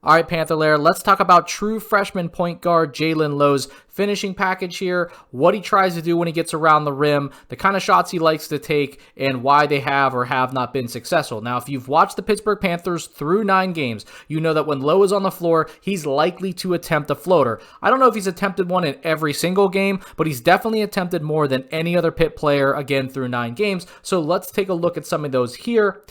All right, Panther Lair, let's talk about true freshman point guard Jaland Lowe's finishing package here, what he tries to do when he gets around the rim, the kind of shots he likes to take, and why they have or have not been successful. Now, if you've watched the Pittsburgh Panthers through 9 games, you know that when Lowe is on the floor, he's likely to attempt a floater. I don't know if he's attempted one in every single game, but he's definitely attempted more than any other Pitt player, again, through 9 games. So let's take a look at some of those here.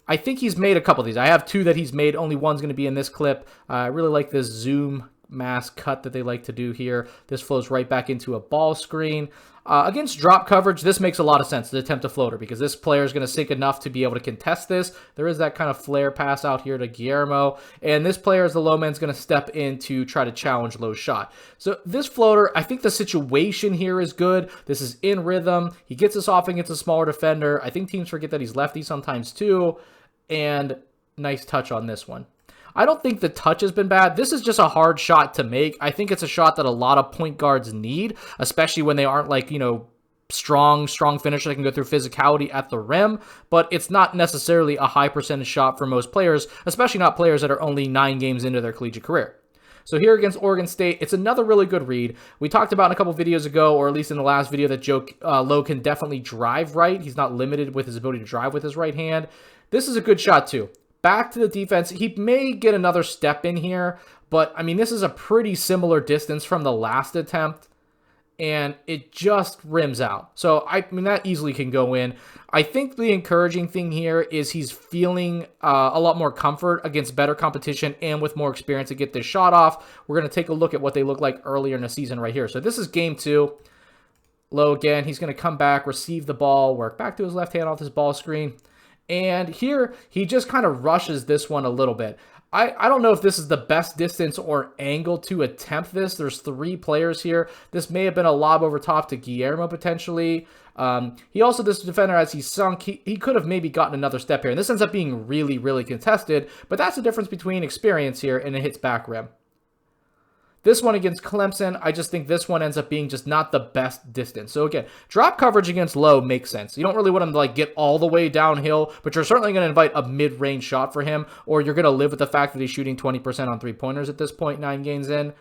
I think he's made a couple of these. I have 2 that he's made. Only one's going to be in this clip. I really like this zoom mask cut that they like to do here. This flows right back into a ball screen. Against drop coverage, this makes a lot of sense to attempt a floater because this player is going to sink enough to be able to contest this. There is that kind of flare pass out here to Guillermo, and this player, as the low man, is going to step in to try to challenge Lowe's shot. So this floater, I think the situation here is good. This is in rhythm. He gets this off against a smaller defender. I think teams forget that he's lefty sometimes too, and nice touch on this one. I don't think the touch has been bad. This is just a hard shot to make. I think it's a shot that a lot of point guards need, especially when they aren't like, strong finishers that can go through physicality at the rim, but it's not necessarily a high percentage shot for most players, especially not players that are only 9 games into their collegiate career. So here against Oregon State, it's another really good read. We talked about in a couple videos ago, or at least in the last video, that Lowe can definitely drive right. He's not limited with his ability to drive with his right hand. This is a good shot too. Back to the defense. He may get another step in here, but I mean, this is a pretty similar distance from the last attempt, and it just rims out. So, I mean, that easily can go in. I think the encouraging thing here is he's feeling a lot more comfort against better competition and with more experience to get this shot off. We're going to take a look at what they look like earlier in the season right here. So this is game 2. Lowe again. He's going to come back, receive the ball, work back to his left hand off his ball screen. And here, he just kind of rushes this one a little bit. I don't know if this is the best distance or angle to attempt this. There's 3 players here. This may have been a lob over top to Guillermo potentially. This defender, as he sunk, he could have maybe gotten another step here. And this ends up being really, really contested. But that's the difference between experience here and it hits back rim. This one against Clemson, I just think this one ends up being just not the best distance. So again, drop coverage against Lowe makes sense. You don't really want him to like get all the way downhill, but you're certainly going to invite a mid-range shot for him, or you're going to live with the fact that he's shooting 20% on 3-pointers at this point, 9 games in.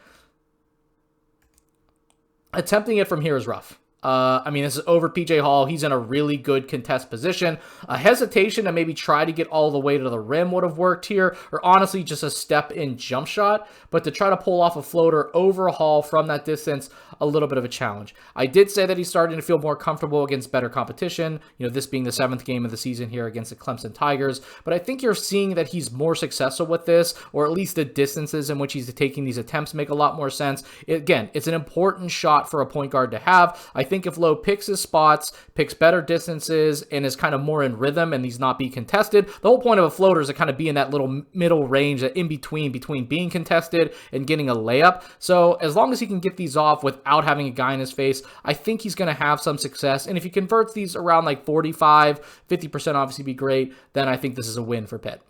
Attempting it from here is rough. This is over PJ Hall. He's in a really good contest position. A hesitation to maybe try to get all the way to the rim would have worked here, or honestly just a step-in jump shot. But to try to pull off a floater over Hall from that distance, a little bit of a challenge. I did say that he's starting to feel more comfortable against better competition, this being the 7th game of the season here against the Clemson Tigers. But I think you're seeing that he's more successful with this, or at least the distances in which he's taking these attempts make a lot more sense. Again, it's an important shot for a point guard to have. I think if Lowe picks his spots, picks better distances, and is kind of more in rhythm and he's not being contested, the whole point of a floater is to kind of be in that little middle range, that in between being contested and getting a layup. So as long as he can get these off without having a guy in his face, I think he's going to have some success. And if he converts these around like 45, 50% obviously be great, then I think this is a win for Pitt.